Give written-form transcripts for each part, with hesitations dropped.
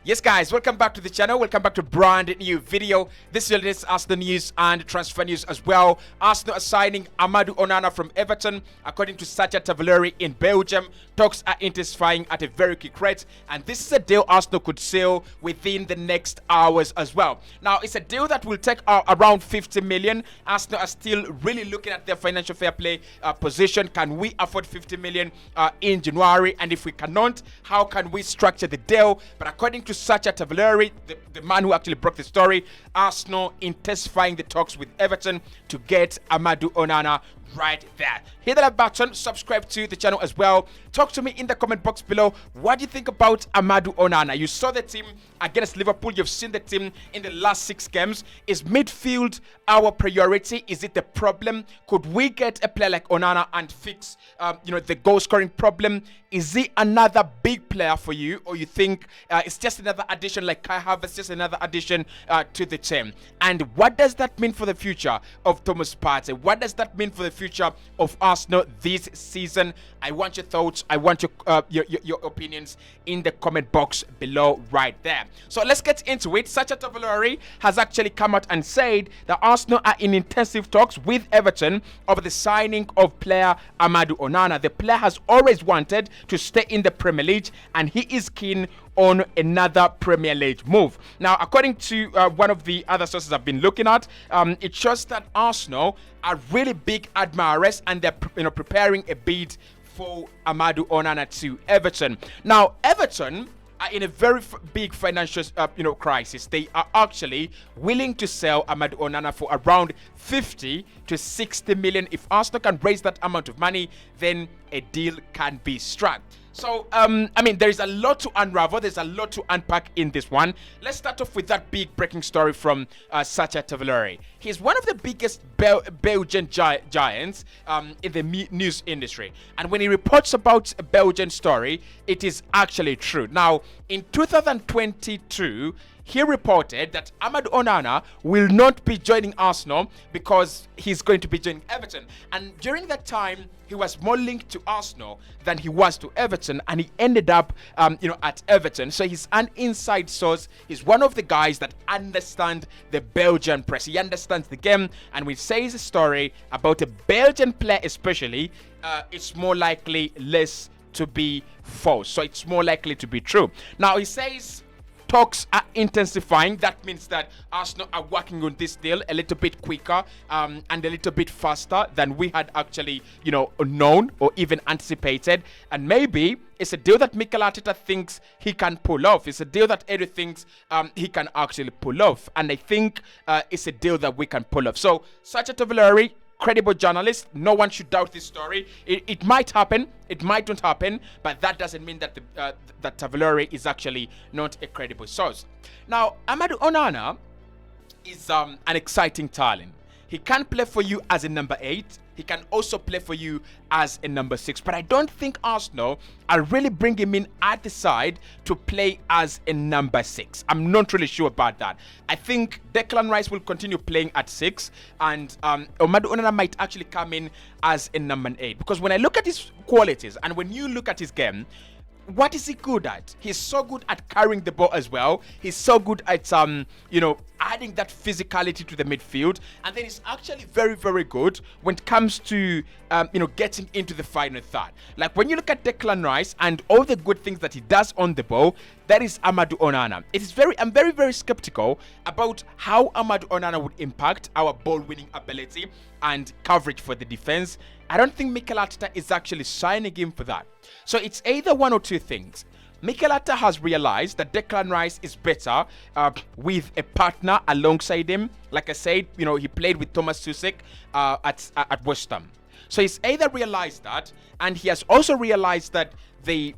Yes guys, welcome back to the channel, welcome back to brand new video. This is your latest Arsenal news and transfer news as well. Arsenal are signing Amadou Onana from Everton. According to Sacha Tavaleri in Belgium, talks are intensifying at a very quick rate, and this is a deal Arsenal could seal within the next hours as well. Now, it's a deal that will take around 50 million. Arsenal are still really looking at their financial fair play position. Can we afford 50 million in January? And if we cannot, how can we structure the deal? But according to Sacha Tavaleri, the man who actually broke the story, Arsenal intensifying the talks with Everton to get Amadou Onana right there. Hit that like button, subscribe to the channel as well. Talk to me in the comment box below. What do you think about Amadou Onana? You saw the team against Liverpool. You've seen the team in the last 6 games. Is midfield our priority? Is it the problem? Could we get a player like Onana and fix the goal scoring problem? Is he another big player for you, or you think it's just another addition like Kai Havertz, just another addition to the team? And what does that mean for the future of Thomas Partey? What does that mean for the future of Arsenal this season? I want your thoughts. I want your opinions in the comment box below right there. So let's get into it. Sacha Tavaleri has actually come out and said that Arsenal are in intensive talks with Everton over the signing of player Amadou Onana. The player has always wanted to stay in the Premier League, and he is keen on another Premier League move. Now, according to one of the other sources I've been looking at, it shows that Arsenal are really big admirers, and they're preparing a bid for Amadou Onana to Everton. Now, Everton are in a very big financial crisis. They are actually willing to sell Amadou Onana for around 50 to 60 million. If Arsenal can raise that amount of money, then a deal can be struck. So, there is a lot to unravel. There's a lot to unpack in this one. Let's start off with that big breaking story from Sacha Tavaleri. He's one of the biggest Belgian giants in the news industry. And when he reports about a Belgian story, it is actually true. Now, in 2022, he reported that Amadou Onana will not be joining Arsenal because he's going to be joining Everton. And during that time, he was more linked to Arsenal than he was to Everton, and he ended up, at Everton. So he's an inside source. He's one of the guys that understand the Belgian press. He understands the game, and when he says a story about a Belgian player especially, it's more likely less to be false. So it's more likely to be true. Now, he says talks are intensifying. That means that Arsenal are working on this deal a little bit quicker and a little bit faster than we had actually, known or even anticipated. And maybe it's a deal that Mikel Arteta thinks he can pull off. It's a deal that Edu thinks he can actually pull off. And I think it's a deal that we can pull off. So, Sacha Tavaleri, credible journalist, no one should doubt this story. It might happen, it might not happen, but that doesn't mean that that Tavaleri is actually not a credible source. Now, Amadou Onana is an exciting talent. He can play for you as a number 8. He can also play for you as a number 6. But I don't think Arsenal are really bringing him in at the side to play as a number 6. I'm not really sure about that. I think Declan Rice will continue playing at 6. And Amadou Onana might actually come in as a number 8. Because when I look at his qualities and when you look at his game, what is he good at? He's so good at carrying the ball as well. He's so good at adding that physicality to the midfield, and then he's actually very, very good when it comes to getting into the final third. Like when you look at Declan Rice and all the good things that he does on the ball, that is Amadou Onana. I'm very, very skeptical about how Amadou Onana would impact our ball-winning ability and coverage for the defense. I don't think Mikel Arteta is actually signing him for that. So it's either one or two things. Mikel Arteta has realized that Declan Rice is better with a partner alongside him. Like I said, he played with Thomas Tuchel at West Ham. So he's either realized that, and he has also realized that the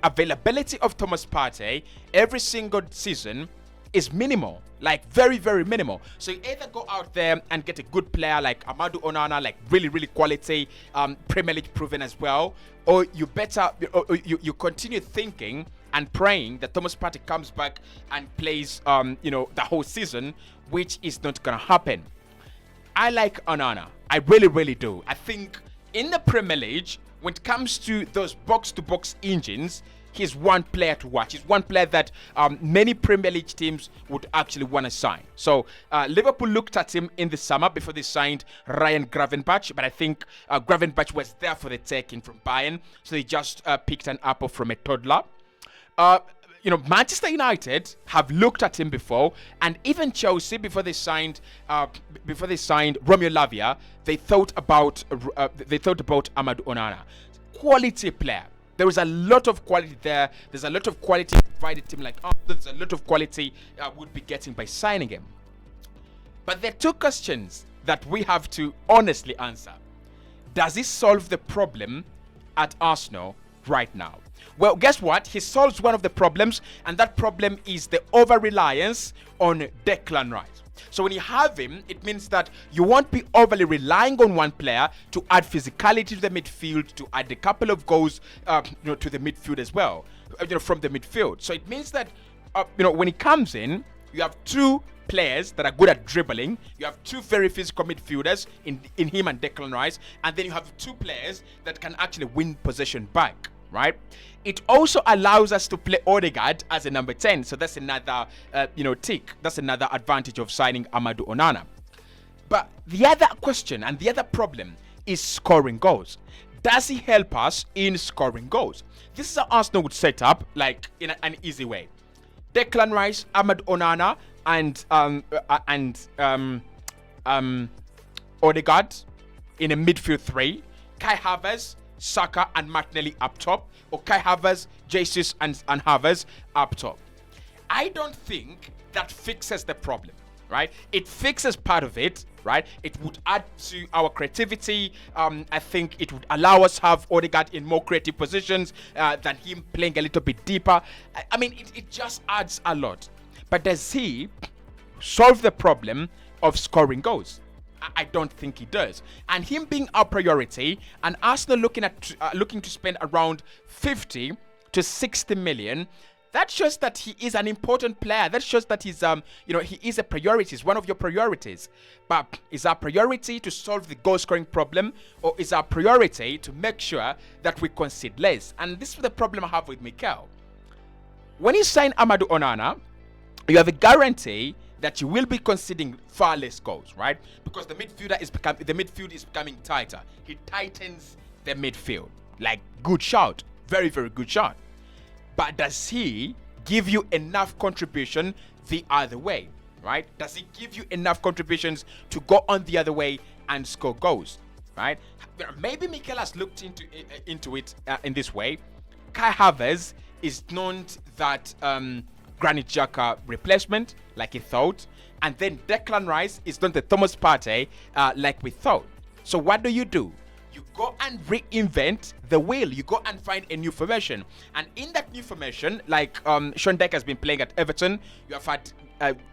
availability of Thomas Partey every single season is minimal, like very, very minimal. So you either go out there and get a good player like Amadou Onana, like really, really quality, Premier League proven as well, or you you continue thinking and praying that Thomas Partey comes back and plays, the whole season, which is not gonna happen. I like Onana. I really, really do. I think in the Premier League, when it comes to those box-to-box engines, he's one player to watch. He's one player that many Premier League teams would actually want to sign. So Liverpool looked at him in the summer before they signed Ryan Gravenberch, but I think Gravenberch was there for the taking from Bayern, so they just picked an apple from a toddler. Manchester United have looked at him before, and even Chelsea before they signed Romeo Lavia, they thought about Amadou Onana. Quality player. There is a lot of quality there. There's a lot of quality provided team like there's a lot of quality would be getting by signing him. But there are two questions that we have to honestly answer. Does he solve the problem at Arsenal right now? Well, guess what? He solves one of the problems, and that problem is the over-reliance on Declan Rice. So when you have him, it means that you won't be overly relying on one player to add physicality to the midfield, to add a couple of goals, to the midfield as well, from the midfield. So it means that, when he comes in, you have two players that are good at dribbling. You have two very physical midfielders in him and Declan Rice, and then you have two players that can actually win possession back. Right? It also allows us to play Odegaard as a number 10. So that's another, tick. That's another advantage of signing Amadou Onana. But the other question and the other problem is scoring goals. Does he help us in scoring goals? This is how Arsenal would set up, like in an easy way. Declan Rice, Amadou Onana, and Odegaard in a midfield three. Kai Havertz, Saka and Martinelli up top, or Kai Havertz, Jesus and Havertz up top. I don't think that fixes the problem, right? It fixes part of it, right? It would add to our creativity. I think it would allow us to have Odegaard in more creative positions than him playing a little bit deeper. I mean, it just adds a lot. But does he solve the problem of scoring goals? I don't think he does. And him being our priority, and Arsenal looking to spend around 50 to 60 million, that shows that he is an important player. That shows that he's he is a priority. He's one of your priorities. But is our priority to solve the goal scoring problem, or is our priority to make sure that we concede less? And this is the problem I have with Mikel. When you sign Amadou Onana, you have a guarantee that you will be conceding far less goals, right? Because the midfield is becoming tighter. He tightens the midfield. Like, good shout. Very, very good shot. But does he give you enough contribution the other way, right? Does he give you enough contributions to go on the other way and score goals, right? Maybe Mikel has looked into it in this way. Kai Havertz is not that Granit Xhaka replacement like he thought, and then Declan Rice is not the Thomas Partey like we thought. So what do? You go and reinvent the wheel. You go and find a new formation, and in that new formation, like Sean Dyche has been playing at Everton, you have had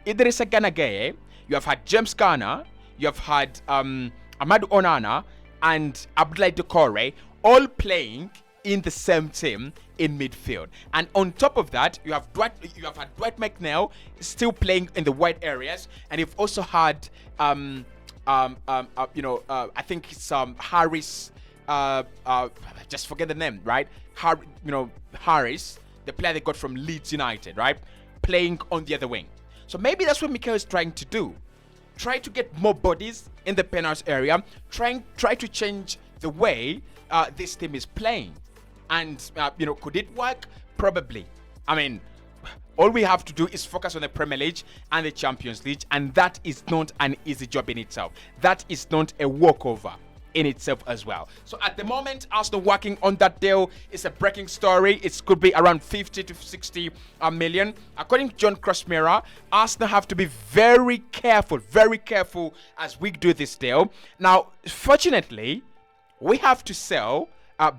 Idrissa Gana Gueye, you have had James Garner, you have had Amadou Onana and Abdoulaye Doucouré all playing in the same team in midfield. And on top of that, you have had Dwight McNeil still playing in the wide areas, and you've also had I think it's Harris, just forget the name, right? Harris, the player they got from Leeds United, right? Playing on the other wing. So maybe that's what Mikel is trying to do. Try to get more bodies in the penalty area. Try to change the way this team is playing. And, could it work? Probably. I mean, all we have to do is focus on the Premier League and the Champions League, and that is not an easy job in itself. That is not a walkover in itself as well. So at the moment, Arsenal working on that deal. It's a breaking story. It could be around 50 to 60 million. According to John Crossmira, Arsenal have to be very careful as we do this deal. Now, fortunately, we have to sell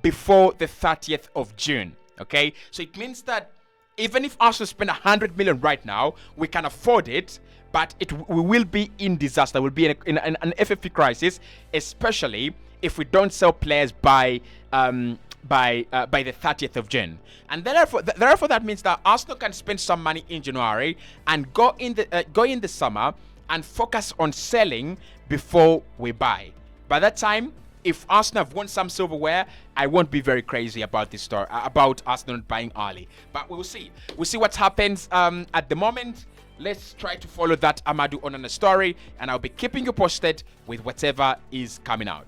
before the 30th of June. Okay, so it means that even if Arsenal spend 100 million right now, we can afford it, but we will be in disaster. We'll be in an FFP crisis, especially if we don't sell players by the 30th of June. And therefore that means that Arsenal can spend some money in January and go in the summer and focus on selling before we buy. By that time, if Arsenal have won some silverware, I won't be very crazy about this story, about Arsenal buying Ali. But we'll see. We'll see what happens at the moment. Let's try to follow that Amadou Onana story, and I'll be keeping you posted with whatever is coming out.